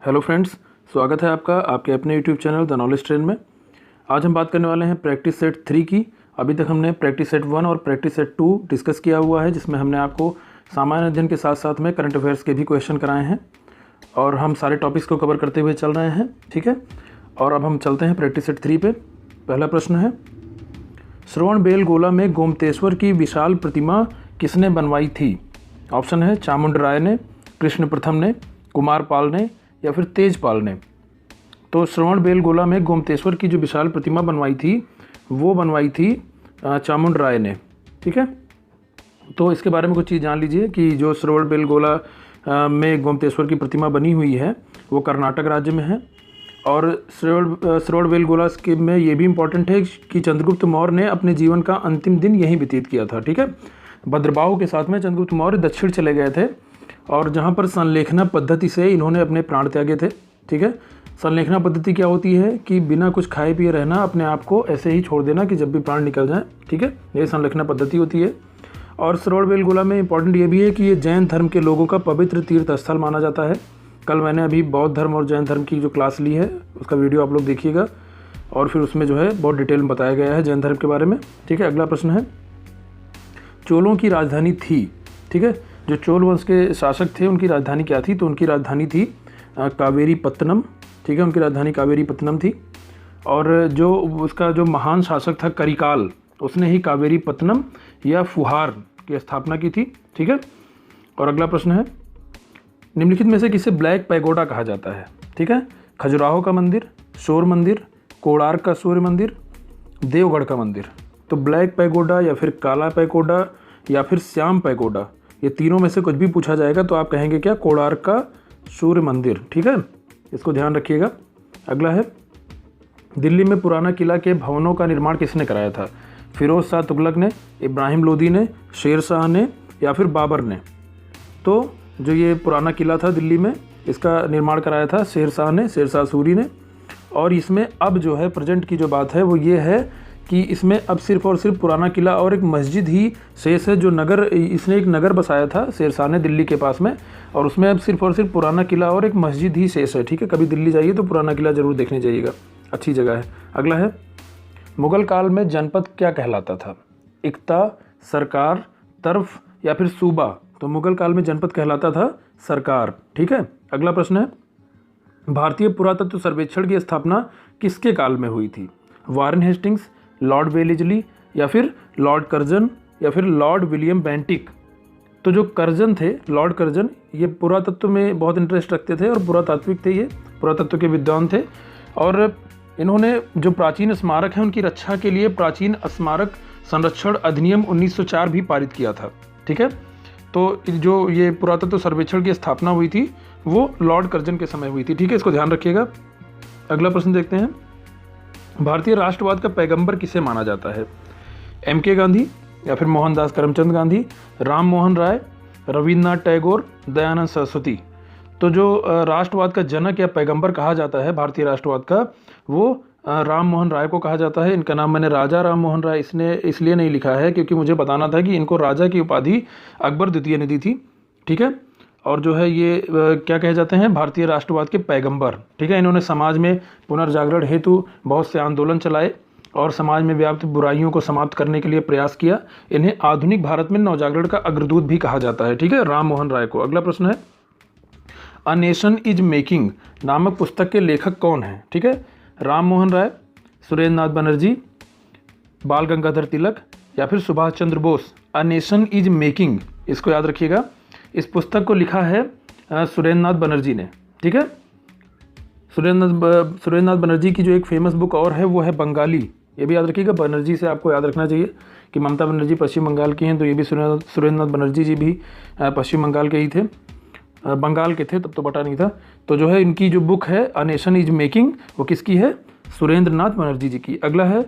Hello friends, स्वागत है आपका आपके अपने YouTube channel the knowledge train में। आज हम बात करने वाले हैं प्रैक्टिस सेट 3 की। अभी तक हमने प्रैक्टिस सेट 1 और प्रैक्टिस सेट 2 डिस्कस किया हुआ है, जिसमें हमने आपको सामान्य अध्ययन के साथ साथ में करंट अफेयर्स के भी क्वेश्चन कराए हैं और हम सारे टॉपिक्स को कवर करते हुए चल रहे हैं। ठीक है, और अब हम चलते हैं प्रैक्टिस सेट 3 पे। पहला प्रश्न है, श्रवणबेलगोला में गोमतेश्वर की विशाल प्रतिमा किसने बनवाई थी? ऑप्शन है चामुंडराय ने, कृष्ण प्रथम ने, कुमार पाल ने या फिर तेजपाल ने। तो श्रवणबेलगोला में गोमतेश्वर की जो विशाल प्रतिमा बनवाई थी वो बनवाई थी चामुंडराय ने। ठीक है, तो इसके बारे में कुछ चीज़ जान लीजिए कि जो श्रवणबेलगोला में गोमतेश्वर की प्रतिमा बनी हुई है वो कर्नाटक राज्य में है। और श्रवणबेलगोला के में ये भी इम्पोर्टेंट है कि चंद्रगुप्त मौर्य ने अपने जीवन का अंतिम दिन यहीं व्यतीत किया था। ठीक है, भद्रबाहु के साथ में चंद्रगुप्त मौर्य दक्षिण चले गए थे और जहाँ पर संलेखना पद्धति से इन्होंने अपने प्राण त्यागे थे। ठीक है, संलेखना पद्धति क्या होती है कि बिना कुछ खाए पिए रहना, अपने आप को ऐसे ही छोड़ देना कि जब भी प्राण निकल जाए। ठीक है, ये संलेखना पद्धति होती है। और श्रवणबेलगोला में इंपॉर्टेंट ये भी है कि ये जैन धर्म के लोगों का पवित्र तीर्थ स्थल माना जाता है। कल मैंने अभी बौद्ध धर्म और जैन धर्म की जो क्लास ली है उसका वीडियो आप लोग देखिएगा और फिर उसमें जो है बहुत डिटेल में बताया गया है जैन धर्म के बारे में। ठीक है, अगला प्रश्न है, चोलों की राजधानी थी। ठीक है, जो चोल वंश के शासक थे उनकी राजधानी क्या थी? तो उनकी राजधानी थी कावेरीपत्तनम। ठीक है, उनकी राजधानी कावेरीपत्तनम थी। और जो उसका जो महान शासक था करिकाल, उसने ही कावेरीपत्तनम या फुहार की स्थापना की थी। ठीक है, और अगला प्रश्न है, निम्नलिखित में से किसे ब्लैक पैगोडा कहा जाता है? ठीक है, खजुराहो का मंदिर, शोर मंदिर, कोणार्क का सूर्य मंदिर, देवगढ़ का मंदिर। तो ब्लैक पैगोडा या फिर काला पैगोडा या फिर श्याम पैगोडा, ये तीनों में से कुछ भी पूछा जाएगा तो आप कहेंगे क्या? कोणार्क का सूर्य मंदिर। ठीक है, इसको ध्यान रखिएगा। अगला है, दिल्ली में पुराना किला के भवनों का निर्माण किसने कराया था? फिरोज शाह तुगलक ने, इब्राहिम लोदी ने, शेर शाह ने या फिर बाबर ने। तो जो ये पुराना किला था दिल्ली में, इसका निर्माण कराया था शेर शाह ने, शेर शाह सूरी ने। और इसमें अब जो है प्रेजेंट की जो बात है वो ये है कि इसमें अब सिर्फ और सिर्फ पुराना किला और एक मस्जिद ही शेष है। जो नगर, इसने एक नगर बसाया था शेर शाह ने दिल्ली के पास में, और उसमें अब सिर्फ और सिर्फ पुराना किला और एक मस्जिद ही शेष है। ठीक है, कभी दिल्ली जाइए तो पुराना किला जरूर देखने जाइएगा, अच्छी जगह है। अगला है, मुगल काल में जनपद क्या कहलाता था? इक्ता, सरकार, तर्फ या फिर सूबा। तो मुगल काल में जनपद कहलाता था सरकार। ठीक है, अगला प्रश्न है, भारतीय पुरातत्व सर्वेक्षण की स्थापना किसके काल में हुई थी? वारेन हेस्टिंग्स, लॉर्ड वेलेजली या फिर लॉर्ड कर्जन या फिर लॉर्ड विलियम बेंटिक। तो जो कर्जन थे, लॉर्ड कर्जन, ये पुरातत्व में बहुत इंटरेस्ट रखते थे और पुरातात्विक थे, ये पुरातत्व के विद्वान थे। और इन्होंने जो प्राचीन स्मारक हैं उनकी रक्षा के लिए प्राचीन स्मारक संरक्षण अधिनियम 1904 भी पारित किया था। ठीक है, तो जो ये पुरातत्व सर्वेक्षण की स्थापना हुई थी वो लॉर्ड कर्जन के समय हुई थी। ठीक है, इसको ध्यान रखिएगा। अगला प्रश्न देखते हैं, भारतीय राष्ट्रवाद का पैगंबर किसे माना जाता है? एम.के. गांधी या फिर मोहनदास करमचंद गांधी, राम मोहन राय, रविन्द्रनाथ टैगोर, दयानंद सरस्वती। तो जो राष्ट्रवाद का जनक या पैगंबर कहा जाता है भारतीय राष्ट्रवाद का, वो राम मोहन राय को कहा जाता है। इनका नाम मैंने राजा राम मोहन राय इसलिए नहीं लिखा है क्योंकि मुझे बताना था कि इनको राजा की उपाधि अकबर द्वितीय ने दी थी। ठीक है, और जो है ये क्या कहे जाते हैं? भारतीय राष्ट्रवाद के पैगंबर। ठीक है, इन्होंने समाज में पुनर्जागरण हेतु बहुत से आंदोलन चलाए और समाज में व्याप्त बुराइयों को समाप्त करने के लिए प्रयास किया। इन्हें आधुनिक भारत में नवजागरण का अग्रदूत भी कहा जाता है। ठीक है, राम मोहन राय को। अगला प्रश्न है, अ नेशन इज मेकिंग नामक पुस्तक के लेखक कौन है? ठीक है, राम मोहन राय, सुरेंद्र नाथ बनर्जी, बाल गंगाधर तिलक या फिर Subhash Chandra Bose. A nation is making, इसको याद रखिएगा। इस पुस्तक को लिखा है सुरेंद्र नाथ बनर्जी ने। ठीक है, सुरेंद्र नाथ बनर्जी की जो एक फेमस बुक और है वो है बंगाली। ये भी याद रखिएगा, बनर्जी से आपको याद रखना चाहिए कि ममता बनर्जी पश्चिम बंगाल की हैं, तो ये भी सुरेंद्र नाथ बनर्जी जी भी पश्चिम बंगाल के ही थे, बंगाल के थे, तब तो बटा नहीं था। तो जो है इनकी जो बुक है अ नेशन इज मेकिंग, वो किसकी है? सुरेंद्र नाथ बनर्जी जी की। अगला है,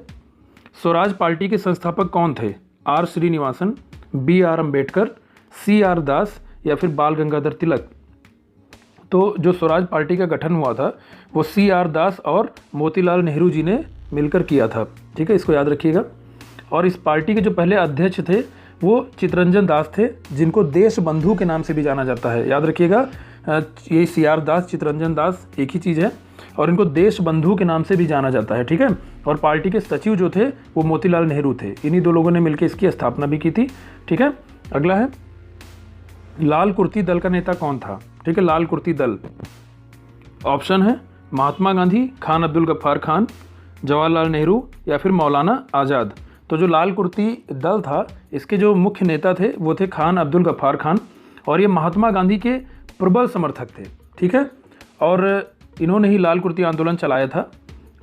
स्वराज पार्टी के संस्थापक कौन थे? R Srinivasan, B R. Ambedkar, C R. Das या फिर बाल गंगाधर तिलक। तो जो स्वराज पार्टी का गठन हुआ था वो सी.आर. दास और मोतीलाल नेहरू जी ने मिलकर किया था। ठीक है, इसको याद रखिएगा। और इस पार्टी के जो पहले अध्यक्ष थे वो चितरंजन दास थे, जिनको देश बंधु के नाम से भी जाना जाता है। याद रखिएगा, ये CR दास, चितरंजन दास एक ही चीज़ है, और इनको देश बंधु के नाम से भी जाना जाता है, ठीक है। और पार्टी के सचिव जो थे वो मोतीलाल नेहरू थे। इन्हीं दो लोगों ने मिलकर इसकी स्थापना भी की थी, ठीक है। अगला है लाल कुर्ती दल का नेता कौन था, ठीक है। लाल कुर्ती दल, ऑप्शन है महात्मा गांधी, खान अब्दुल गफ्फार खान, जवाहरलाल नेहरू या फिर मौलाना आज़ाद। तो जो लाल कुर्ती दल था इसके जो मुख्य नेता थे वो थे खान अब्दुल गफ्फार खान, और ये महात्मा गांधी के प्रबल समर्थक थे, ठीक है। और इन्होंने ही लाल कुर्ती आंदोलन चलाया था,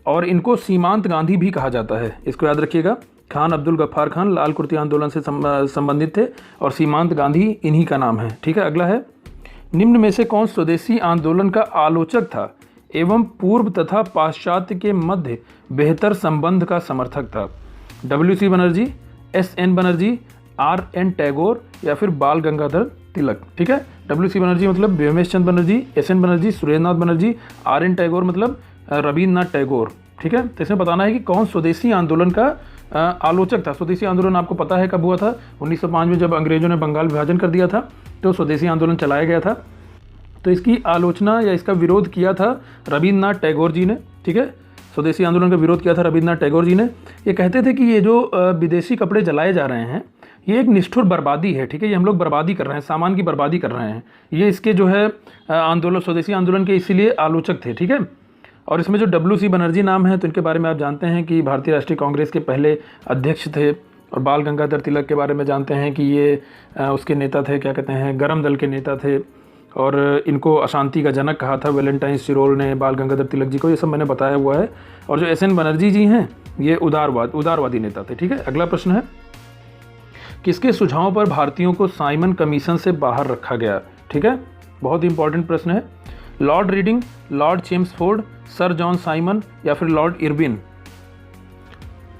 और इनको सीमांत गांधी भी कहा जाता है, इसको याद रखिएगा। खान अब्दुल गफ्फार खान लाल कुर्ती आंदोलन से संबंधित थे, और सीमांत गांधी इन्हीं का नाम है, ठीक है। अगला है निम्न में से कौन स्वदेशी आंदोलन का आलोचक था एवं पूर्व तथा पाश्चात्य के मध्य बेहतर संबंध का समर्थक था। WC Banerjee, SN Banerjee, RN Tagore या फिर बाल गंगाधर तिलक, ठीक है। WC बनर्जी मतलब व्योमेश चंद्र बनर्जी, SN बनर्जी सुरेंद्रनाथ बनर्जी, RN टैगोर मतलब रविन्द्रनाथ टैगोर, ठीक है। तो इसमें बताना है कि कौन स्वदेशी आंदोलन का आलोचक था। स्वदेशी आंदोलन आपको पता है कब हुआ था, 1905 में जब अंग्रेजों ने बंगाल विभाजन कर दिया था तो स्वदेशी आंदोलन चलाया गया था। तो इसकी आलोचना या इसका विरोध किया था रविन्द्रनाथ टैगोर जी ने, ठीक है। स्वदेशी आंदोलन का विरोध किया था रविन्द्रनाथ टैगोर जी ने। ये कहते थे कि ये जो विदेशी कपड़े जलाए जा रहे हैं ये एक निष्ठुर बर्बादी है, ठीक है। ये हम लोग बर्बादी कर रहे हैं, सामान की बर्बादी कर रहे हैं। ये इसके जो है आंदोलन, स्वदेशी आंदोलन के इसीलिए आलोचक थे, ठीक है। और इसमें जो WC बनर्जी नाम है तो इनके बारे में आप जानते हैं कि भारतीय राष्ट्रीय कांग्रेस के पहले अध्यक्ष थे। और बाल गंगाधर तिलक के बारे में जानते हैं कि ये उसके नेता थे, क्या कहते हैं, गरम दल के नेता थे, और इनको अशांति का जनक कहा था वैलेंटाइन सिरोल ने बाल गंगाधर तिलक जी को। ये सब मैंने बताया हुआ है। और जो SN बनर्जी जी हैं ये उदारवादी नेता थे, ठीक है। अगला प्रश्न है किसके सुझाव पर भारतीयों को साइमन कमीशन से बाहर रखा गया, ठीक है। बहुत ही इंपॉर्टेंट प्रश्न है। Lord reading, Lord Chelmsford, sir John Simon या फिर लॉर्ड इरविन।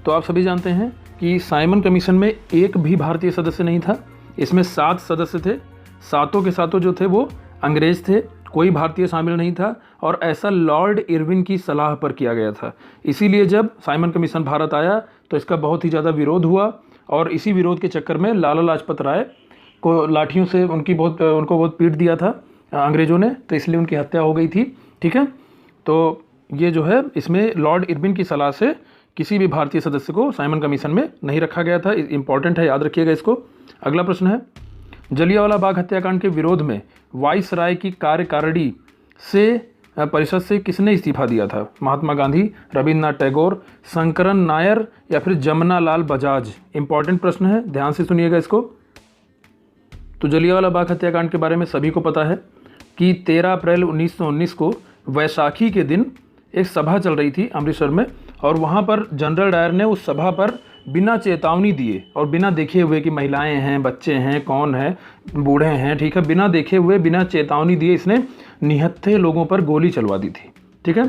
तो आप सभी जानते हैं कि साइमन कमीशन में एक भी भारतीय सदस्य नहीं था। इसमें 7 सदस्य थे, सातों के सातों जो थे वो अंग्रेज थे, कोई भारतीय शामिल नहीं था। और ऐसा लॉर्ड इरविन की सलाह पर किया गया था। इसीलिए जब साइमन कमीशन भारत आया तो इसका बहुत ही ज़्यादा विरोध हुआ, और इसी विरोध के चक्कर में लाला लाजपत राय को लाठियों से उनको बहुत पीट दिया था अंग्रेज़ों ने, तो इसलिए उनकी हत्या हो गई थी, ठीक है। तो ये जो है इसमें लॉर्ड इरविन की सलाह से किसी भी भारतीय सदस्य को साइमन कमीशन में नहीं रखा गया था। इंपॉर्टेंट है, याद रखिएगा इसको। अगला प्रश्न है जलियांवाला बाग हत्याकांड के विरोध में वाइसराय की कार्यकारिणी से परिषद से किसने इस्तीफा दिया था। महात्मा गांधी, रविन्द्रनाथ टैगोर, शंकरन नायर या फिर जमना लाल बजाज। इंपॉर्टेंट प्रश्न है, ध्यान से सुनिएगा इसको। तो जलियांवाला बाग हत्याकांड के बारे में सभी को पता है कि 13 अप्रैल 1919 को वैसाखी के दिन एक सभा चल रही थी अमृतसर में, और वहाँ पर जनरल डायर ने उस सभा पर बिना चेतावनी दिए और बिना देखे हुए कि महिलाएं हैं, बच्चे हैं, कौन है, बूढ़े हैं, ठीक है, बिना देखे हुए, बिना चेतावनी दिए इसने निहत्थे लोगों पर गोली चलवा दी थी, ठीक है।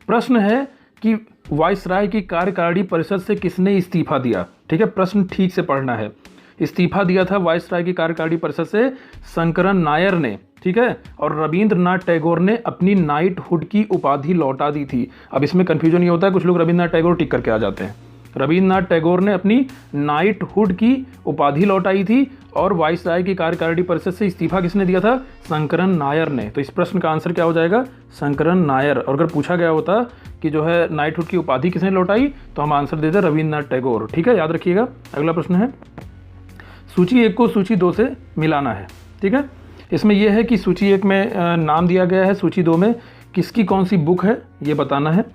प्रश्न है कि वाइसराय की कार्यकारिणी परिषद से किसने इस्तीफा दिया, ठीक है। प्रश्न ठीक से पढ़ना है। इस्तीफा दिया था वाइसराय की कार्यकारिणी परिषद से शंकरन नायर ने, ठीक है। और रविन्द्रनाथ टैगोर ने अपनी नाइटहुड की उपाधि लौटा दी थी। अब इसमें कन्फ्यूजन ये होता है, कुछ लोग रविन्द्रनाथ टैगोर टिक करके आ जाते हैं। रविन्द्रनाथ टैगोर ने अपनी नाइटहुड की उपाधि लौटाई थी, और वाइसराय की कार्यकारिणी परिषद से इस्तीफा किसने दिया था, शंकरन नायर ने। तो इस प्रश्न का आंसर क्या हो जाएगा, शंकरन नायर। और अगर पूछा गया होता कि जो है नाइटहुड की उपाधि किसने लौटाई तो हम आंसर देते रविन्द्रनाथ टैगोर, ठीक है, याद रखिएगा। अगला प्रश्न है सूची 1 को सूची 2 से मिलाना है, ठीक है। इसमें यह है कि सूची 1 में नाम दिया गया है, सूची 2 में किसकी कौन सी बुक है ये बताना है।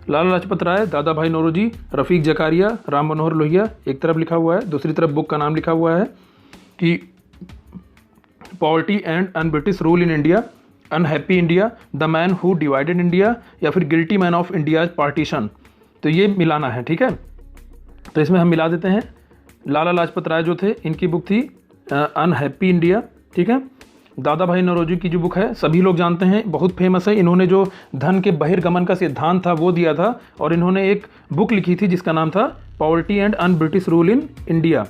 लाला लाजपत राय, दादा भाई नौरोजी, रफ़ीक जकारिया, राम मनोहर लोहिया एक तरफ लिखा हुआ है, दूसरी तरफ बुक का नाम लिखा हुआ है कि poverty and un British rule in India, unhappy India, the man who divided India या फिर guilty man of India's partition. तो ये मिलाना है, ठीक है। तो इसमें हम मिला देते हैं। लाला लाजपत राय जो थे इनकी बुक थी अनहैप्पी इंडिया, ठीक है। दादा भाई नौरोजी की जो बुक है सभी लोग जानते हैं, बहुत फेमस है। इन्होंने जो धन के बहिर्गमन का सिद्धांत था वो दिया था, और इन्होंने एक बुक लिखी थी जिसका नाम था poverty and un British rule in India.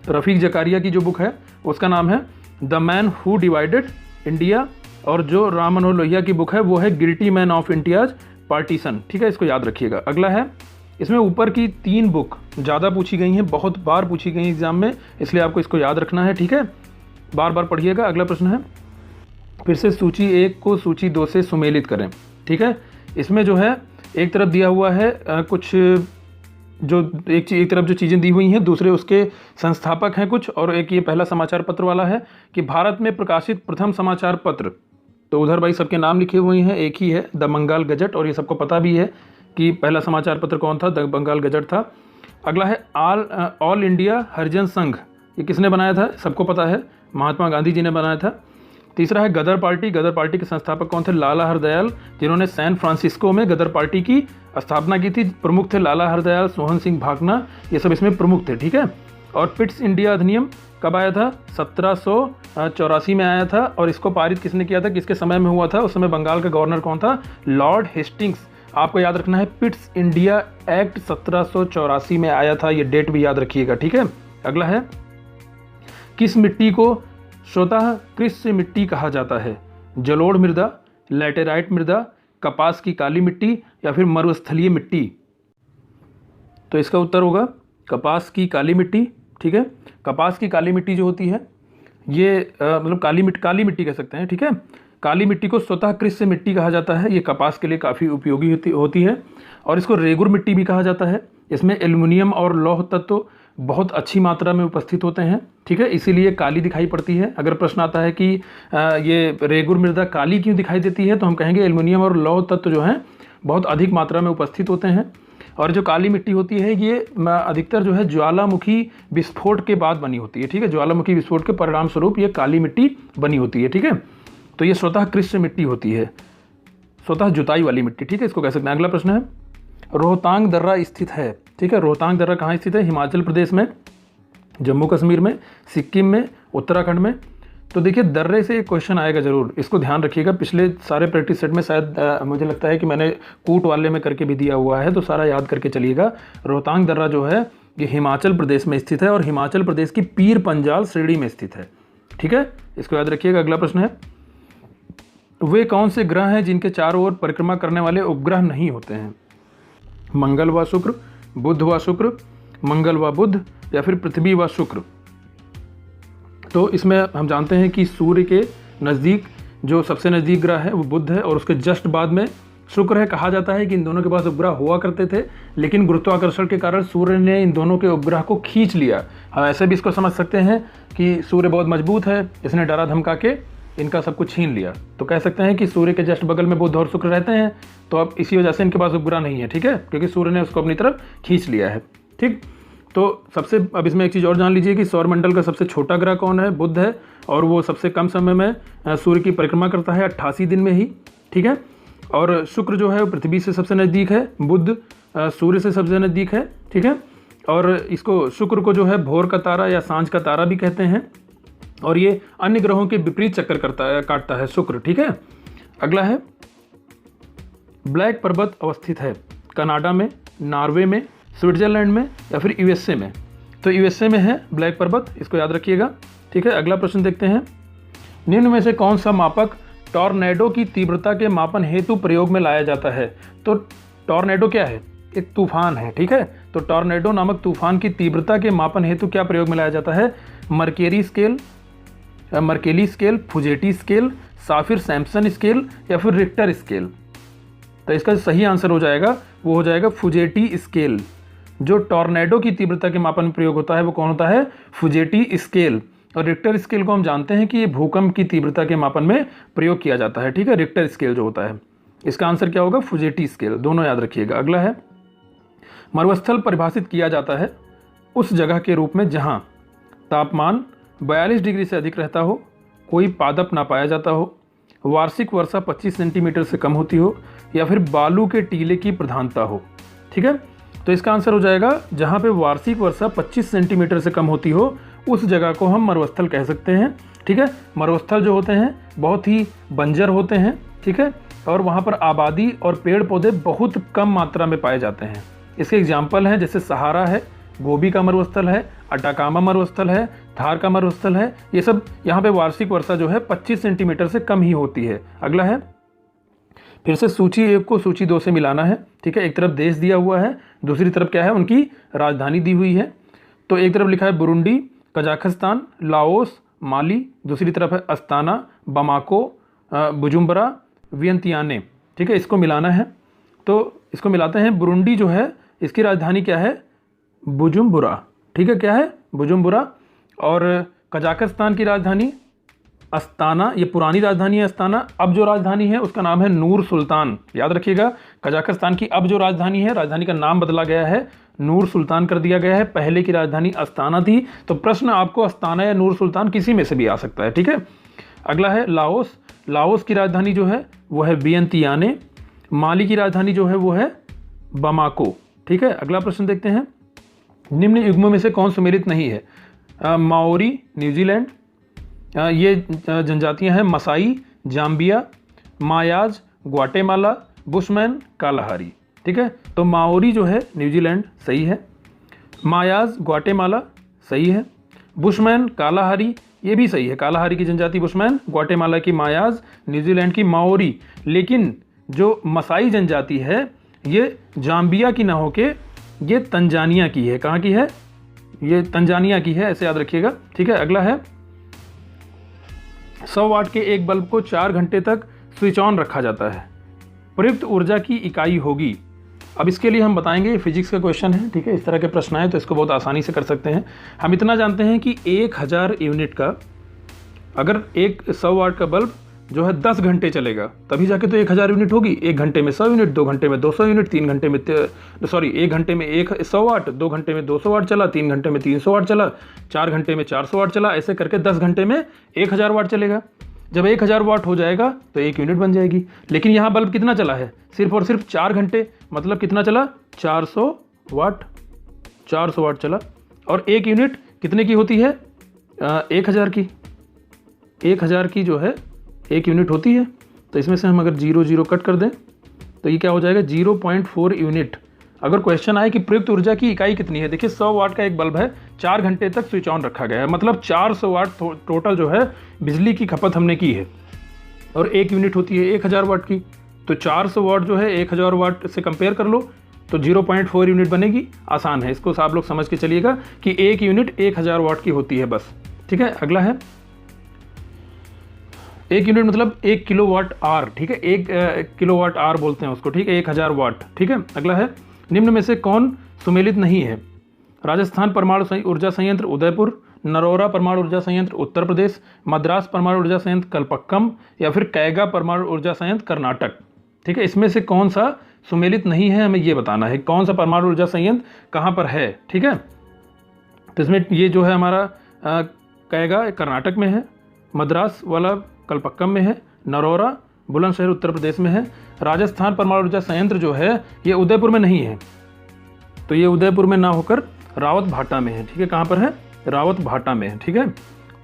Rafiq Zakaria की जो बुक है उसका नाम है the man who divided India, और जो राम मनोहर लोहिया की बुक है वो है guilty man of India's partition, ठीक है, इसको याद रखिएगा। अगला है, इसमें ऊपर की 3 बुक ज़्यादा पूछी गई हैं, बहुत बार पूछी गई एग्जाम में, इसलिए आपको इसको याद रखना है, ठीक है, बार बार पढ़िएगा। अगला प्रश्न है फिर से सूची 1 को सूची 2 से सुमेलित करें। ठीक है, इसमें जो है एक तरफ दिया हुआ है कुछ जो एक तरफ जो चीज़ें दी हुई हैं, दूसरे उसके संस्थापक हैं कुछ, और एक ये पहला समाचार पत्र वाला है कि भारत में प्रकाशित प्रथम समाचार पत्र। तो उधर भाई सबके नाम लिखे हुए हैं, एक ही है, द बंगाल गजट, और ये सबको पता भी है कि पहला समाचार पत्र कौन था, द बंगाल गजट था। अगला है ऑल इंडिया हरिजन संघ, ये किसने बनाया था, सबको पता है, महात्मा गांधी जी ने बनाया था। तीसरा है गदर पार्टी, गदर पार्टी के संस्थापक कौन थे, लाला हरदयाल, जिन्होंने सैन फ्रांसिस्को में गदर पार्टी की स्थापना की थी। प्रमुख थे लाला हरदयाल, सोहन सिंह भाकना, ये सब इसमें प्रमुख थे। ठीक है, और पिट्स इंडिया अधिनियम कब आया था, 1784 में आया था, और इसको पारित किसने किया था, किसके समय में हुआ था, उस समय बंगाल का गवर्नर कौन था, लॉर्ड हेस्टिंग्स। आपको याद रखना है, पिट्स इंडिया एक्ट 1784 में आया था, ये डेट भी याद रखिएगा। ठीक है, अगला है किस मिट्टी को स्वतः कृष्ण मिट्टी कहा जाता है, जलोढ़ मृदा, लैटेराइट मृदा, कपास की काली मिट्टी, या फिर मरुस्थलीय मिट्टी। तो इसका उत्तर होगा कपास की काली मिट्टी। ठीक है, कपास की काली मिट्टी जो होती है ये मतलब काली मिट्टी कह सकते हैं। ठीक है, काली मिट्टी को स्वतः कृष्ण मिट्टी कहा जाता है, ये कपास के लिए काफ़ी उपयोगी होती है, और इसको रेगुर मिट्टी भी कहा जाता है। इसमें एल्युमिनियम और लौह तत्व बहुत अच्छी मात्रा में उपस्थित होते हैं। ठीक है, इसीलिए काली दिखाई पड़ती है। अगर प्रश्न आता है कि ये रेगुर मृदा काली क्यों दिखाई देती है, तो हम कहेंगे एल्युमिनियम और लौह तत्व जो हैं बहुत अधिक मात्रा में उपस्थित होते हैं। और जो काली मिट्टी होती है ये अधिकतर जो है ज्वालामुखी विस्फोट के बाद बनी होती है। ठीक है, ज्वालामुखी विस्फोट के परिणाम स्वरूप ये काली मिट्टी बनी होती है। ठीक है, तो ये स्वतः कृष्ण मिट्टी होती है, स्वतः जुताई वाली मिट्टी। ठीक है, इसको कह सकते हैं। अगला प्रश्न है रोहतांग दर्रा स्थित है। ठीक है, रोहतांग दर्रा कहाँ स्थित है, हिमाचल प्रदेश में, जम्मू कश्मीर में, सिक्किम में, उत्तराखंड में। तो देखिए दर्रे से एक क्वेश्चन आएगा जरूर, इसको ध्यान रखिएगा। पिछले सारे प्रैक्टिस सेट में शायद मुझे लगता है कि मैंने कूट वाले में करके भी दिया हुआ है, तो सारा याद करके चलिएगा। रोहतांग दर्रा जो है ये हिमाचल प्रदेश में स्थित है, और हिमाचल प्रदेश की पीर पंजाल श्रेणी में स्थित है। ठीक है, इसको याद रखिएगा। अगला प्रश्न है वे कौन से ग्रह हैं जिनके चारों ओर परिक्रमा करने वाले उपग्रह नहीं होते हैं, मंगल व शुक्र, बुध व शुक्र, मंगल व बुध, या फिर पृथ्वी व शुक्र। तो इसमें हम जानते हैं कि सूर्य के नज़दीक जो सबसे नज़दीक ग्रह है वो बुध है, और उसके जस्ट बाद में शुक्र है। कहा जाता है कि इन दोनों के पास उपग्रह हुआ करते थे, लेकिन गुरुत्वाकर्षण के कारण सूर्य ने इन दोनों के उपग्रह को खींच लिया। हम ऐसे भी इसको समझ सकते हैं कि सूर्य बहुत मजबूत है, इसने डरा धमका के इनका सब कुछ छीन लिया। तो कह सकते हैं कि सूर्य के जस्ट बगल में बुध और शुक्र रहते हैं, तो अब इसी वजह से इनके पास उपग्रह नहीं है। ठीक है, क्योंकि सूर्य ने उसको अपनी तरफ खींच लिया है। ठीक, तो सबसे अब इसमें एक चीज़ और जान लीजिए कि सौरमंडल का सबसे छोटा ग्रह कौन है, बुध है, और वो सबसे कम समय में सूर्य की परिक्रमा करता है, 88 दिन में ही। ठीक है, और शुक्र जो है वो पृथ्वी से सबसे नज़दीक है, बुध सूर्य से सबसे नज़दीक है। ठीक है, और इसको शुक्र को जो है भोर का तारा या सांझ का तारा भी कहते हैं, और ये अन्य ग्रहों के विपरीत चक्कर काटता है शुक्र। ठीक है, अगला है ब्लैक पर्वत अवस्थित है कनाडा में, नॉर्वे में, स्विट्जरलैंड में, या फिर यूएसए में। तो यूएसए में है ब्लैक पर्वत, इसको याद रखिएगा। ठीक है, अगला प्रश्न देखते हैं निम्न में से कौन सा मापक टॉर्नेडो की तीव्रता के मापन हेतु प्रयोग में लाया जाता है। तो टॉर्नेडो क्या है, एक तूफान है। ठीक है, तो टॉर्नेडो नामक तूफान की तीव्रता के मापन हेतु क्या प्रयोग में लाया जाता है, मर्केली स्केल, फुजेटी स्केल, साफिर सैम्पसन स्केल, या फिर रिक्टर स्केल। तो इसका सही आंसर हो जाएगा, वो हो जाएगा फुजेटी स्केल। जो टॉर्नेडो की तीव्रता के मापन में प्रयोग होता है वो कौन होता है, फुजेटी स्केल। और रिक्टर स्केल को हम जानते हैं कि ये भूकंप की तीव्रता के मापन में प्रयोग किया जाता है। ठीक है, रिक्टर स्केल जो होता है, इसका आंसर क्या होगा, फुजेटी स्केल। दोनों याद रखिएगा। अगला है मरुस्थल परिभाषित किया जाता है उस जगह के रूप में जहां तापमान 42 डिग्री से अधिक रहता हो, कोई पादप ना पाया जाता हो, वार्षिक वर्षा 25 सेंटीमीटर से कम होती हो, या फिर बालू के टीले की प्रधानता हो। ठीक है, तो इसका आंसर हो जाएगा जहाँ पे वार्षिक वर्षा 25 सेंटीमीटर से कम होती हो, उस जगह को हम मरुस्थल कह सकते हैं। ठीक है, मरुस्थल जो होते हैं बहुत ही बंजर होते हैं। ठीक है, और वहाँ पर आबादी और पेड़ पौधे बहुत कम मात्रा में पाए जाते हैं। इसके एग्जाम्पल हैं जैसे सहारा है, गोबी का मरुस्थल है, अटाकामा मरुस्थल है, थार का मरुस्थल है। ये सब यहाँ पे वार्षिक वर्षा जो है 25 सेंटीमीटर से कम ही होती है। अगला है फिर से सूची 1 को सूची 2 से मिलाना है। ठीक है, एक तरफ देश दिया हुआ है, दूसरी तरफ क्या है, उनकी राजधानी दी हुई है। तो एक तरफ लिखा है बुरुंडी, कजाकिस्तान, लाओस, माली, दूसरी तरफ है अस्ताना, बमाको, बुजुम्बरा, वियंतियाने। ठीक है, इसको मिलाना है तो इसको मिलाते हैं। बुरुंडी जो है इसकी राजधानी क्या है? बुजुम्बुरा। ठीक है, क्या है? बुजुम्बुरा। और कजाकिस्तान की राजधानी अस्ताना, ये पुरानी राजधानी है अस्ताना। अब जो राजधानी है उसका नाम है नूर सुल्तान। याद रखिएगा, कजाकिस्तान की अब जो राजधानी है, राजधानी का नाम बदला गया है, नूर सुल्तान कर दिया गया है। पहले की राजधानी अस्ताना थी। तो प्रश्न आपको अस्ताना या नूर सुल्तान किसी में से भी आ सकता है। ठीक है, अगला है लाओस। लाओस की राजधानी जो है वो है वियंतियाने। माली की राजधानी जो है वो है बमाको। ठीक है, अगला प्रश्न देखते हैं। निम्न युग्मों में से कौन सुमेलित नहीं है? Maori, New Zealand. ये जनजातियां हैं Masai, Zambia, Mayas, Guatemala, Bushman, Kalahari. ठीक है, तो माओरी जो है न्यूजीलैंड सही है, मायाज ग्वाटेमाला सही है, बुशमैन कालाहारी ये भी सही है। कालाहारी की जनजाति बुशमैन, ग्वाटेमाला की मायाज, न्यूजीलैंड की माओरी। लेकिन जो मसाई जनजाति है ये जाम्बिया की ना होके ये तंजानिया की है। कहाँ की है? ये तंजानिया की है, ऐसे याद रखिएगा। ठीक है, अगला है 100 वाट के एक बल्ब को 4 घंटे तक स्विच ऑन रखा जाता है, प्रयुक्त ऊर्जा की इकाई होगी। अब इसके लिए हम बताएंगे, फिजिक्स का क्वेश्चन है। ठीक है, इस तरह के प्रश्न आए तो इसको बहुत आसानी से कर सकते हैं। हम इतना जानते हैं कि 1000 यूनिट का, अगर एक 100 वाट का बल्ब जो है 10 घंटे चलेगा तभी जाके तो 1000 यूनिट होगी। 1 घंटे में 100 यूनिट, 2 घंटे में 200 यूनिट, 3 घंटे में 1 घंटे में 100 वाट, 2 घंटे में 200 वाट चला, 3 घंटे में 300 वाट चला, 4 घंटे में 400 वाट चला, ऐसे करके 10 घंटे में 1000 वाट चलेगा। जब 1000 वाट हो जाएगा तो 1 यूनिट बन जाएगी। लेकिन यहाँ बल्ब कितना चला है? सिर्फ और सिर्फ 4 घंटे, मतलब कितना चला? 400 वाट। 400 वाट चला। और 1 यूनिट कितने की होती है? 1000 की। 1000 की जो है 1 यूनिट होती है। तो इसमें से हम अगर 0 0 कट कर दें तो ये क्या हो जाएगा? 0.4 यूनिट। अगर क्वेश्चन आए कि प्रयुक्त ऊर्जा की इकाई कितनी है, देखिए 100 वाट का एक बल्ब है, 4 घंटे तक स्विच ऑन रखा गया है, मतलब 400 वाट टोटल जो है बिजली की खपत हमने की है। और 1 यूनिट होती है 1000 वाट की। तो 400 वाट जो है 1000 वाट से कंपेयर कर लो तो 0.4 यूनिट बनेगी। आसान है, इसको आप लोग समझ के चलिएगा कि 1 यूनिट 1000 वाट की होती है बस। ठीक है, अगला है 1 यूनिट मतलब 1 किलोवाट आवर। ठीक है, 1 किलोवाट आवर बोलते हैं उसको। ठीक है, 1000 वाट। ठीक है, अगला है निम्न में से कौन सुमेलित नहीं है? राजस्थान परमाणु ऊर्जा संयंत्र उदयपुर, नरोरा परमाणु ऊर्जा संयंत्र उत्तर प्रदेश, मद्रास परमाणु ऊर्जा संयंत्र कलपक्कम, या फिर कैगा परमाणु ऊर्जा संयंत्र कर्नाटक। ठीक है, इसमें से कौन सा सुमेलित नहीं है, हमें ये बताना है कौन सा परमाणु ऊर्जा संयंत्र कहाँ पर है। ठीक है, तो इसमें ये जो है हमारा कैगा कर्नाटक में है, मद्रास वाला कलपक्कम में है, नरोरा बुलंदशहर उत्तर प्रदेश में है। राजस्थान परमाणु ऊर्जा संयंत्र जो है ये उदयपुर में नहीं है, तो ये उदयपुर में ना होकर रावत भाटा में है। ठीक है, कहाँ पर है? रावत भाटा में है। ठीक है,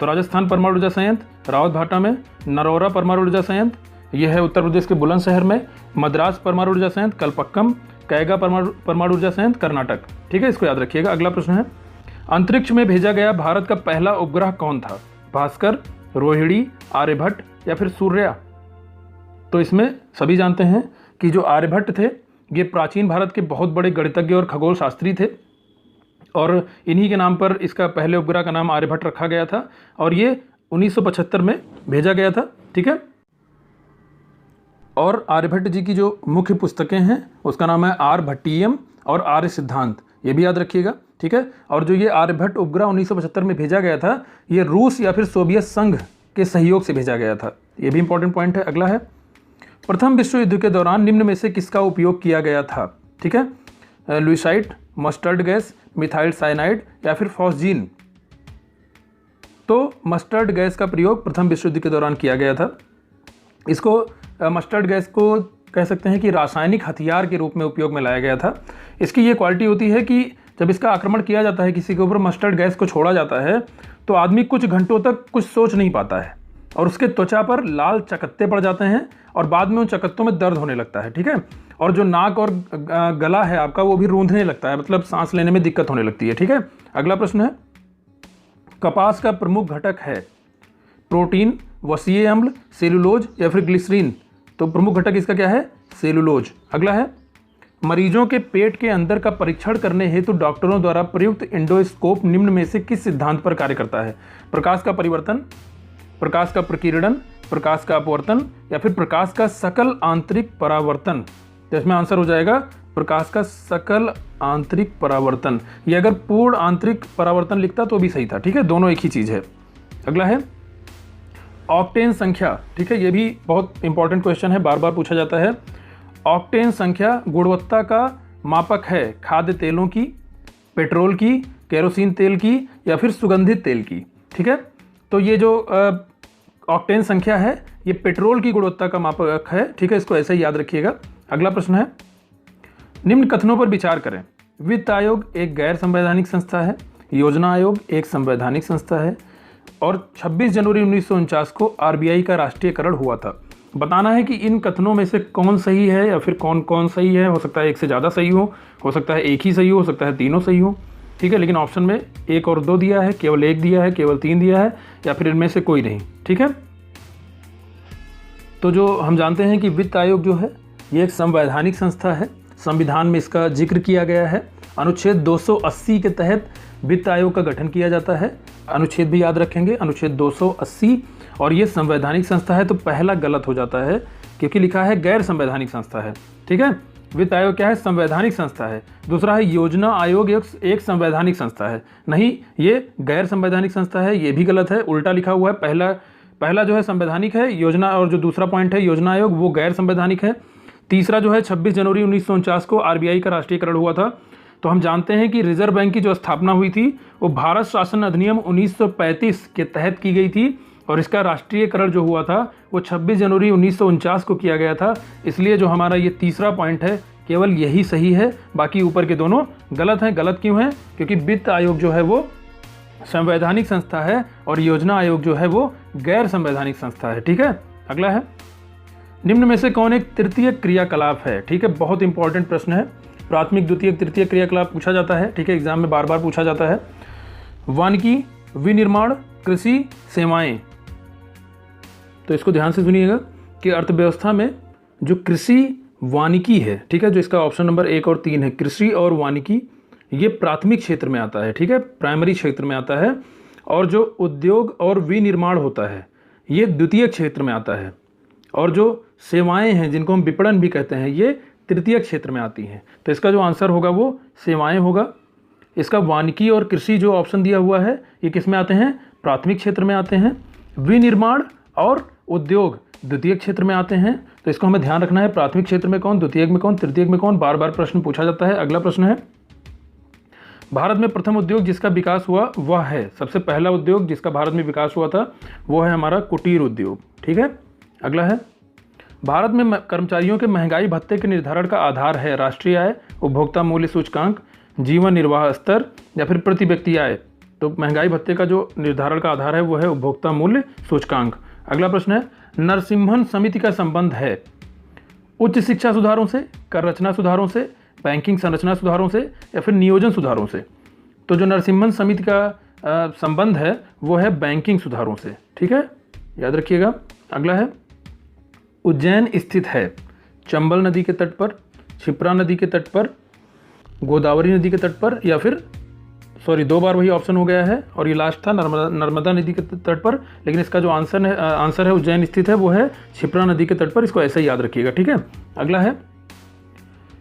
तो राजस्थान परमाणु ऊर्जा संयंत्र रावत भाटा में, नरोरा परमाणु ऊर्जा संयंत्र यह है उत्तर प्रदेश के बुलंदशहर में, मद्रास परमाणु ऊर्जा संयंत्र कलपक्कम, कैगा परमाणु ऊर्जा संयंत्र कर्नाटक। ठीक है, इसको याद रखिएगा। अगला प्रश्न है अंतरिक्ष में भेजा गया भारत का पहला उपग्रह कौन था? भास्कर, रोहिणी, आर्यभट्ट या फिर सूर्या? तो इसमें सभी जानते हैं कि जो आर्यभट्ट थे ये प्राचीन भारत के बहुत बड़े गणितज्ञ और खगोल शास्त्री थे, और इन्हीं के नाम पर इसका पहले उपग्रह का नाम आर्यभट्ट रखा गया था, और ये 1975 में भेजा गया था। ठीक है, और आर्यभट्ट जी की जो मुख्य पुस्तकें हैं उसका नाम है आर्यभट्टीयम और आर्य सिद्धांत, ये भी याद रखिएगा। ठीक है, और जो ये आर्यभट्ट उपग्रह 1975 में भेजा गया था ये रूस या फिर सोवियत संघ के सहयोग से भेजा गया था, ये भी इंपॉर्टेंट पॉइंट है। अगला है प्रथम विश्व युद्ध के दौरान निम्न में से किसका उपयोग किया गया था? ठीक है, लुइसाइट, मस्टर्ड गैस, मिथाइल साइनाइड या फिर फॉस्जीन? तो मस्टर्ड गैस का प्रयोग प्रथम विश्व युद्ध के दौरान किया गया था। इसको मस्टर्ड गैस को कह सकते हैं कि रासायनिक हथियार के रूप में उपयोग में लाया गया था। इसकी ये क्वालिटी होती है कि जब इसका आक्रमण किया जाता है, किसी के ऊपर मस्टर्ड गैस को छोड़ा जाता है, तो आदमी कुछ घंटों तक कुछ सोच नहीं पाता है और उसके त्वचा पर लाल चकत्ते पड़ जाते हैं और बाद में उन चकत्तों में दर्द होने लगता है। ठीक है, और जो नाक और गला है आपका वो भी रूंधने लगता है, मतलब सांस लेने में दिक्कत होने लगती है। ठीक है, अगला प्रश्न है कपास का प्रमुख घटक है प्रोटीन, वसीय अम्ल, सेलुलोज या फिर ग्लिसरीन? तो प्रमुख घटक इसका क्या है? सेलुलोज। अगला है मरीजों के पेट के अंदर का परीक्षण करने हेतु डॉक्टरों द्वारा प्रयुक्त एंडोस्कोप निम्न में से किस सिद्धांत पर कार्य करता है? प्रकाश का परिवर्तन, प्रकाश का प्रकीर्णन प्रकाश का अपवर्तन या फिर प्रकाश का सकल आंतरिक परावर्तन। तो इसमें आंसर हो जाएगा प्रकाश का सकल आंतरिक परावर्तन। ये अगर पूर्ण आंतरिक परावर्तन लिखता तो भी सही था, ठीक है, दोनों एक ही चीज़ है। अगला है ऑक्टेन संख्या, ठीक है, ये भी बहुत इंपॉर्टेंट क्वेश्चन है, बार बार पूछा जाता है। ऑक्टेन संख्या गुणवत्ता का मापक है खाद्य तेलों की, पेट्रोल की, केरोसिन तेल की या फिर सुगंधित तेल की, ठीक है। तो ये जो ऑक्टेन संख्या है ये पेट्रोल की गुणवत्ता का मापक है, ठीक है, इसको ऐसे ही याद रखिएगा। अगला प्रश्न है, निम्न कथनों पर विचार करें। वित्त आयोग एक गैर संवैधानिक संस्था है, योजना आयोग एक संवैधानिक संस्था है और 26 जनवरी 1949 को आरबीआई का राष्ट्रीयकरण हुआ था। बताना है कि इन कथनों में से कौन सही है या फिर कौन कौन सही है। हो सकता है एक से ज़्यादा सही हो सकता है एक ही सही हो सकता है तीनों सही हो, ठीक है, लेकिन ऑप्शन में 1 और 2 दिया है, केवल 1 दिया है, केवल 3 दिया है या फिर इनमें से कोई नहीं, ठीक है। तो जो हम जानते हैं कि वित्त आयोग जो है ये एक संवैधानिक संस्था है, संविधान में इसका जिक्र किया गया है। अनुच्छेद 280 के तहत वित्त आयोग का गठन किया जाता है। अनुच्छेद भी याद रखेंगे, अनुच्छेद 280, और ये संवैधानिक संस्था है तो पहला गलत हो जाता है क्योंकि लिखा है गैर संवैधानिक संस्था है, ठीक है। वित्त आयोग क्या है? संवैधानिक संस्था है। दूसरा है योजना आयोग एक संवैधानिक संस्था है, नहीं, ये गैर संवैधानिक संस्था है, ये भी गलत है, उल्टा लिखा हुआ है। पहला जो है संवैधानिक है योजना, और जो दूसरा पॉइंट है योजना आयोग वो गैर संवैधानिक है। तीसरा जो है 26 जनवरी 1949 को आरबीआई का राष्ट्रीयकरण हुआ था। तो हम जानते हैं कि रिजर्व बैंक की जो स्थापना हुई थी वो भारत शासन अधिनियम 1935 के तहत की गई थी और इसका राष्ट्रीयकरण जो हुआ था वो 26 जनवरी 1949 को किया गया था। इसलिए जो हमारा ये तीसरा पॉइंट है केवल यही सही है, बाकी ऊपर के दोनों गलत हैं। गलत क्यों हैं? क्योंकि वित्त आयोग जो है वो संवैधानिक संस्था है और योजना आयोग जो है वो गैर संवैधानिक संस्था है, ठीक है। अगला है, निम्न में से कौन एक तृतीय क्रियाकलाप है? ठीक है, बहुत इंपॉर्टेंट प्रश्न है। प्राथमिक, द्वितीयक, तृतीय क्रियाकलाप पूछा जाता है, ठीक है, एग्जाम में बार बार पूछा जाता है। वानिकी, विनिर्माण, कृषि, सेवाएं। तो इसको ध्यान से सुनिएगा कि अर्थव्यवस्था में जो कृषि वानिकी है, ठीक है, जो इसका ऑप्शन नंबर 1 और 3 है, कृषि और वानिकी, ये प्राथमिक क्षेत्र में आता है, ठीक है, प्राइमरी क्षेत्र में आता है। और जो उद्योग और विनिर्माण होता है ये द्वितीय क्षेत्र में आता है। और जो सेवाएं हैं जिनको हम विपणन भी कहते हैं ये तृतीय क्षेत्र में आती हैं। तो इसका जो आंसर होगा वो सेवाएं होगा। इसका वानिकी और कृषि जो ऑप्शन दिया हुआ है ये किस में आते हैं? प्राथमिक क्षेत्र में आते हैं। विनिर्माण और उद्योग द्वितीय क्षेत्र में आते हैं। तो इसको हमें ध्यान रखना है, प्राथमिक क्षेत्र में कौन, द्वितीयक में कौन, तृतीयक में कौन, बार बार प्रश्न पूछा जाता है। अगला प्रश्न है, भारत में प्रथम उद्योग जिसका विकास हुआ वह है, सबसे पहला उद्योग जिसका भारत में विकास हुआ था वो है हमारा कुटीर उद्योग, ठीक है। अगला है, भारत में कर्मचारियों के महंगाई भत्ते के निर्धारण का आधार है राष्ट्रीय आय, उपभोक्ता मूल्य सूचकांक, जीवन निर्वाह स्तर या फिर प्रति व्यक्ति आय। तो महंगाई भत्ते का जो निर्धारण का आधार है वो है उपभोक्ता मूल्य सूचकांक। अगला प्रश्न है, नरसिम्हन समिति का संबंध है उच्च शिक्षा सुधारों से, कर रचना सुधारों से, बैंकिंग संरचना सुधारों से या फिर नियोजन सुधारों से। तो जो नरसिम्हन समिति का संबंध है वो है बैंकिंग सुधारों से, ठीक है, याद रखिएगा। अगला है, उज्जैन स्थित है चंबल नदी के तट पर, क्षिप्रा नदी के तट पर, गोदावरी नदी के तट पर या फिर दो बार वही ऑप्शन हो गया है और ये लास्ट था नर्मदा नदी के तट पर, लेकिन इसका जो आंसर है उज्जैन स्थित है वो है क्षिप्रा नदी के तट पर। इसको ऐसे ही याद रखिएगा, ठीक है। अगला है,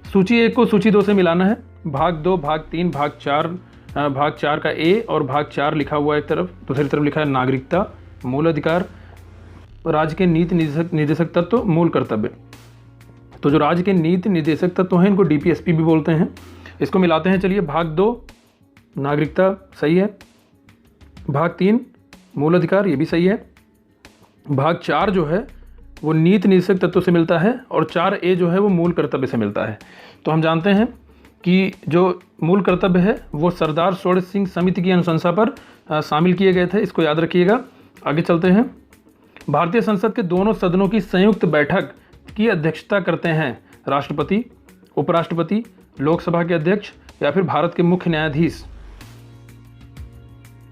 सूची 1 को सूची 2 से मिलाना है। भाग 2, भाग 3, भाग 4 का ए और भाग 4 लिखा हुआ है एक तरफ, दूसरी तरफ लिखा है नागरिकता, मूल अधिकार, राज्य के नीति निर्देशक तत्व, मूल कर्तव्य। तो जो राज्य के नीति निर्देशक तत्व हैं इनको डीपीएसपी भी बोलते हैं। इसको मिलाते हैं, चलिए। भाग 2 नागरिकता सही है, भाग 3 मूल अधिकार ये भी सही है, भाग 4 जो है वो नीति निर्देशक तत्व से मिलता है और 4A जो है वो मूल कर्तव्य से मिलता है। तो हम जानते हैं कि जो मूल कर्तव्य है वो सरदार स्वर्ण सिंह समिति की अनुशंसा पर शामिल किए गए थे, इसको याद रखिएगा। आगे चलते हैं, भारतीय संसद के दोनों सदनों की संयुक्त बैठक की अध्यक्षता करते हैं राष्ट्रपति, उपराष्ट्रपति, लोकसभा के अध्यक्ष या फिर भारत के मुख्य न्यायाधीश।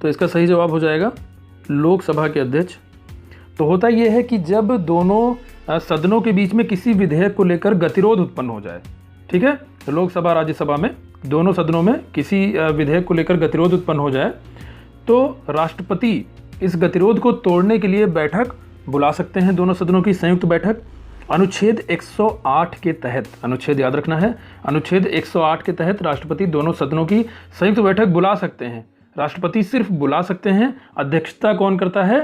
तो इसका सही जवाब हो जाएगा लोकसभा के अध्यक्ष। तो होता यह है कि जब दोनों सदनों के बीच में किसी विधेयक को लेकर गतिरोध उत्पन्न हो जाए, ठीक है, तो लोकसभा राज्यसभा में दोनों सदनों में किसी विधेयक को लेकर गतिरोध उत्पन्न हो जाए तो राष्ट्रपति इस गतिरोध को तोड़ने के लिए बैठक बुला सकते हैं दोनों सदनों की संयुक्त बैठक। अनुच्छेद 108 के तहत, अनुच्छेद याद रखना है, अनुच्छेद 108 के तहत राष्ट्रपति दोनों सदनों की संयुक्त बैठक बुला सकते हैं। राष्ट्रपति सिर्फ बुला सकते हैं। अध्यक्षता कौन करता है?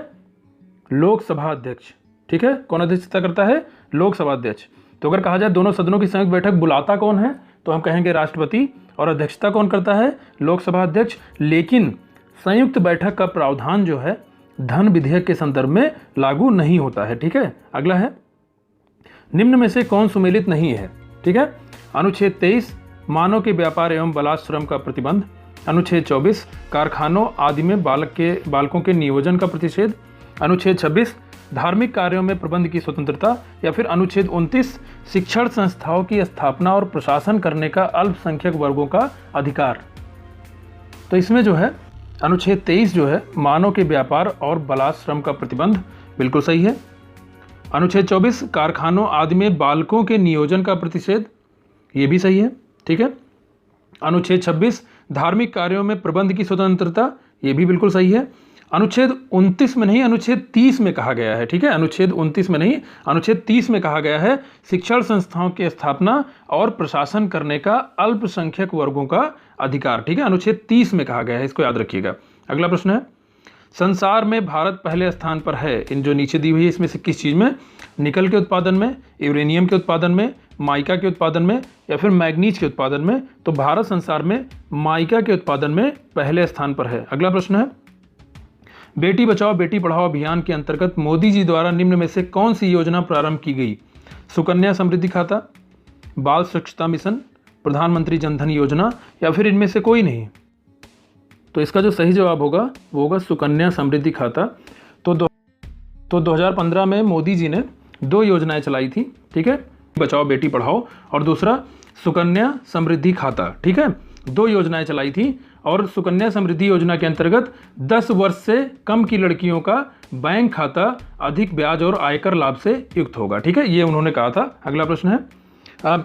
लोकसभा अध्यक्ष। ठीक है, कौन अध्यक्षता करता है? लोकसभा अध्यक्ष। तो अगर कहा जाए दोनों सदनों की संयुक्त बैठक बुलाता कौन है, तो हम कहेंगे राष्ट्रपति, और अध्यक्षता कौन करता है? लोकसभा अध्यक्ष। लेकिन संयुक्त बैठक का प्रावधान जो है धन विधेयक के संदर्भ में लागू नहीं होता है। ठीक है, अगला है, निम्न में से कौन सुमेलित नहीं है? ठीक है, अनुच्छेद 23 मानव के व्यापार एवं बलात्श्रम का प्रतिबंध, अनुच्छेद 24 कारखानों आदि में बालकों के नियोजन का प्रतिषेध, अनुच्छेद 26 धार्मिक कार्यों में प्रबंध की स्वतंत्रता, या फिर अनुच्छेद 29 शिक्षण संस्थाओं की स्थापना और प्रशासन करने का अल्पसंख्यक वर्गों का अधिकार। तो इसमें जो है अनुच्छेद 23 जो है मानव के व्यापार और बलात्श्रम का प्रतिबंध, बिल्कुल सही है। अनुच्छेद 24 कारखानों आदि में बालकों के नियोजन का प्रतिषेध, ये भी सही है। ठीक है, अनुच्छेद 26 धार्मिक कार्यों में प्रबंध की स्वतंत्रता, ये भी बिल्कुल सही है। अनुच्छेद 29 में नहीं, अनुच्छेद 30 में कहा गया है। ठीक है, अनुच्छेद 29 में नहीं, अनुच्छेद 30 में कहा गया है शिक्षण संस्थाओं की स्थापना और प्रशासन करने का अल्पसंख्यक वर्गों का अधिकार। ठीक है, अनुच्छेद 30 में कहा गया है, इसको याद रखिएगा। अगला प्रश्न है, संसार में भारत पहले स्थान पर है इन जो नीचे दी हुई है इसमें से किस चीज़ में? निकल के उत्पादन में, यूरेनियम के उत्पादन में, माइका के उत्पादन में, या फिर मैग्नीज के उत्पादन में? तो भारत संसार में माइका के उत्पादन में पहले स्थान पर है। अगला प्रश्न है, बेटी बचाओ बेटी पढ़ाओ अभियान के अंतर्गत मोदी जी द्वारा निम्न में से कौन सी योजना प्रारंभ की गई? सुकन्या समृद्धि खाता, बाल स्वच्छता मिशन, प्रधानमंत्री जनधन योजना, या फिर इनमें से कोई नहीं? तो इसका जो सही जवाब होगा वो होगा सुकन्या समृद्धि खाता। तो 2015 में मोदी जी ने 2 योजनाएं चलाई थी। ठीक है, बचाओ बेटी पढ़ाओ और दूसरा सुकन्या समृद्धि खाता। ठीक है, 2 योजनाएं चलाई थी, और सुकन्या समृद्धि योजना के अंतर्गत 10 वर्ष से कम की लड़कियों का बैंक खाता अधिक ब्याज और आयकर लाभ से युक्त होगा। ठीक है, ये उन्होंने कहा था। अगला प्रश्न है,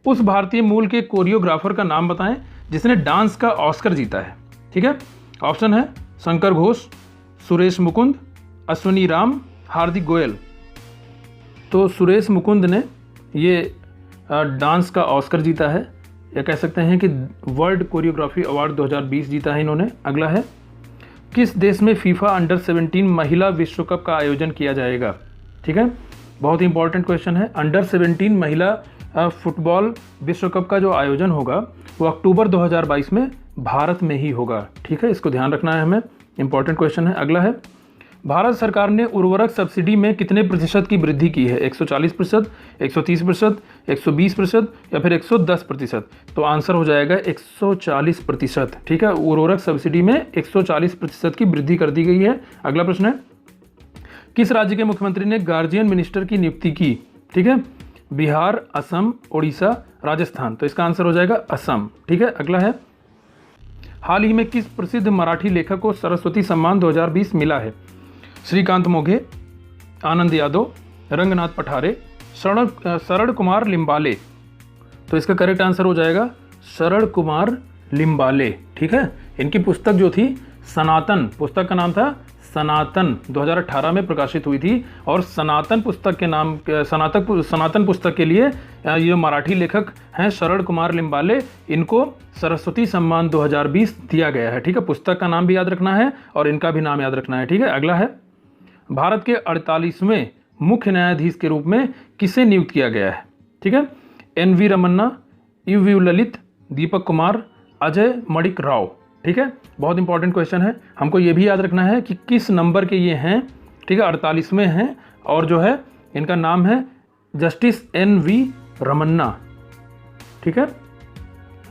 उस भारतीय मूल के कोरियोग्राफर का नाम बताएं जिसने डांस का ऑस्कर जीता है। ठीक है, ऑप्शन है शंकर घोष, सुरेश मुकुंद, अश्वनी राम, हार्दिक गोयल। तो सुरेश मुकुंद ने ये डांस का ऑस्कर जीता है, या कह सकते हैं कि वर्ल्ड कोरियोग्राफी अवार्ड 2020 जीता है इन्होंने। अगला है, किस देश में फीफा अंडर 17 महिला विश्व कप का आयोजन किया जाएगा? ठीक है, बहुत ही इंपॉर्टेंट क्वेश्चन है। अंडर 17 महिला फुटबॉल विश्व कप का जो आयोजन होगा वो अक्टूबर 2022 में भारत में ही होगा। ठीक है, इसको ध्यान रखना है हमें, इंपॉर्टेंट क्वेश्चन है। अगला है, भारत सरकार ने उर्वरक सब्सिडी में कितने प्रतिशत की वृद्धि की है? 140%, 130%, 120% या फिर 110%? तो आंसर हो जाएगा 140%। ठीक है, उर्वरक सब्सिडी में 140% की वृद्धि कर दी गई है। अगला प्रश्न है, किस राज्य के मुख्यमंत्री ने गार्जियन मिनिस्टर की नियुक्ति की? ठीक है, बिहार, असम, उड़ीसा, राजस्थान? तो इसका आंसर हो जाएगा असम। ठीक है, अगला है, हाल ही में किस प्रसिद्ध मराठी लेखक को सरस्वती सम्मान 2020 मिला है? श्रीकांत मोघे, आनंद यादव, रंगनाथ पठारे, शरण कुमार लिम्बाले? तो इसका करेक्ट आंसर हो जाएगा शरण कुमार लिम्बाले। ठीक है, इनकी पुस्तक जो थी सनातन, पुस्तक का नाम था सनातन, 2018 में प्रकाशित हुई थी, और सनातन पुस्तक के नाम सनातन पुस्तक के लिए ये मराठी लेखक हैं शरण कुमार लिम्बाले, इनको सरस्वती सम्मान 2020 दिया गया है। ठीक है, पुस्तक का नाम भी याद रखना है और इनका भी नाम याद रखना है। ठीक है, अगला है, भारत के 48वें मुख्य न्यायाधीश के रूप में किसे नियुक्त किया गया है? ठीक है, NV रमन्ना, UV ललित, दीपक कुमार, अजय मणिक राव? ठीक है, बहुत इंपॉर्टेंट क्वेश्चन है, हमको ये भी याद रखना है कि किस नंबर के ये हैं। ठीक है, 48वें हैं, और जो है इनका नाम है जस्टिस NV रमन्ना। ठीक है,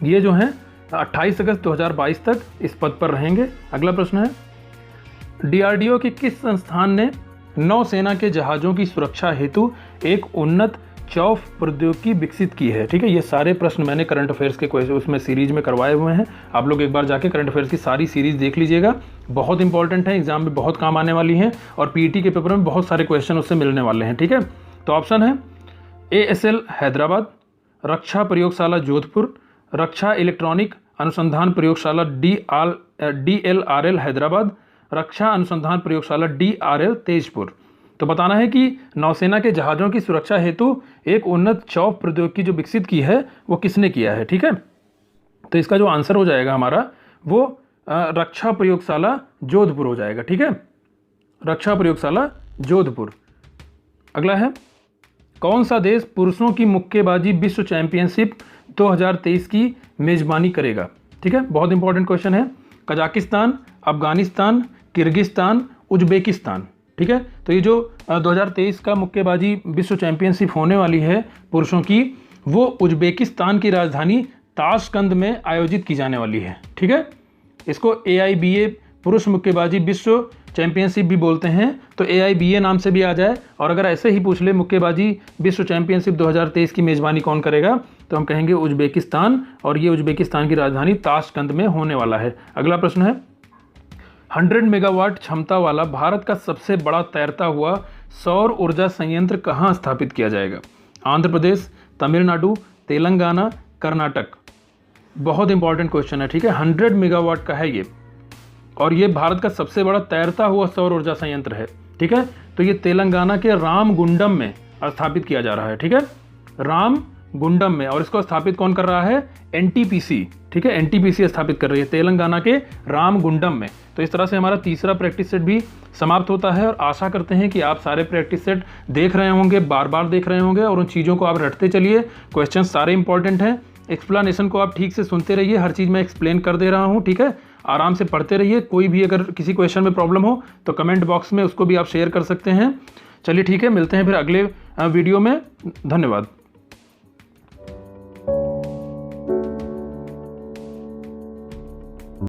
ये जो हैं 28 अगस्त 2022 तक इस पद पर रहेंगे। अगला प्रश्न है, DRDO के किस संस्थान ने नौसेना के जहाज़ों की सुरक्षा हेतु एक उन्नत चौफ प्रौद्योगिकी विकसित की है? ठीक है, ये सारे प्रश्न मैंने करंट अफेयर्स के उसमें सीरीज में करवाए हुए हैं, आप लोग एक बार जाके करंट अफेयर्स की सारी सीरीज देख लीजिएगा, बहुत इंपॉर्टेंट है, एग्जाम में बहुत काम आने वाली हैं, और PET के पेपर में बहुत सारे क्वेश्चन उससे मिलने वाले हैं। ठीक है, तो ऑप्शन है ASL हैदराबाद, रक्षा प्रयोगशाला जोधपुर, रक्षा इलेक्ट्रॉनिक अनुसंधान प्रयोगशाला DLRL हैदराबाद, रक्षा अनुसंधान प्रयोगशाला DRL तेजपुर? तो बताना है कि नौसेना के जहाज़ों की सुरक्षा हेतु एक उन्नत चौक प्रौद्योगिकी जो विकसित की है वो किसने किया है। ठीक है, तो इसका जो आंसर हो जाएगा हमारा वो रक्षा प्रयोगशाला जोधपुर हो जाएगा। ठीक है, रक्षा प्रयोगशाला जोधपुर। अगला है, कौन सा देश पुरुषों की मुक्केबाजी विश्व चैंपियनशिप 2023 की मेजबानी करेगा। ठीक है, बहुत इंपॉर्टेंट क्वेश्चन है। Kazakhstan, Afghanistan, Kyrgyzstan, Uzbekistan. ठीक है, तो ये जो 2023 का मुक्केबाजी विश्व चैंपियनशिप होने वाली है पुरुषों की, वो उज्बेकिस्तान की राजधानी ताशकंद में आयोजित की जाने वाली है। ठीक है, इसको AIBA पुरुष मुक्केबाजी विश्व चैंपियनशिप भी बोलते हैं, तो AIBA नाम से भी आ जाए। और अगर ऐसे ही पूछ ले मुक्केबाजी विश्व चैंपियनशिप 2023 की मेजबानी कौन करेगा, तो हम कहेंगे उज्बेकिस्तान, और ये उज्बेकिस्तान की राजधानी ताशकंद में होने वाला है। अगला प्रश्न है, 100 मेगावाट क्षमता वाला भारत का सबसे बड़ा तैरता हुआ सौर ऊर्जा संयंत्र कहाँ स्थापित किया जाएगा। आंध्र प्रदेश, तमिलनाडु, तेलंगाना, कर्नाटक। बहुत इंपॉर्टेंट क्वेश्चन है। ठीक है, 100 मेगावाट का है ये, और ये भारत का सबसे बड़ा तैरता हुआ सौर ऊर्जा संयंत्र है। ठीक है, तो ये तेलंगाना के रामगुंडम में स्थापित किया जा रहा है। ठीक है, रामगुंडम में, और इसको स्थापित कौन कर रहा है, NTPC। ठीक है, NTPC स्थापित कर रही है तेलंगाना के रामगुंडम में। तो इस तरह से हमारा तीसरा प्रैक्टिस सेट भी समाप्त होता है, और आशा करते हैं कि आप सारे प्रैक्टिस सेट देख रहे होंगे, बार बार देख रहे होंगे, और उन चीज़ों को आप रटते चलिए। क्वेश्चन सारे इंपॉर्टेंट हैं, एक्सप्लेनेशन को आप ठीक से सुनते रहिए, हर चीज़ मैं एक्सप्लेन कर दे रहा हूँ। ठीक है, आराम से पढ़ते रहिए। कोई भी अगर किसी क्वेश्चन में प्रॉब्लम हो तो कमेंट बॉक्स में उसको भी आप शेयर कर सकते हैं। चलिए ठीक है, मिलते हैं फिर अगले वीडियो में। धन्यवाद।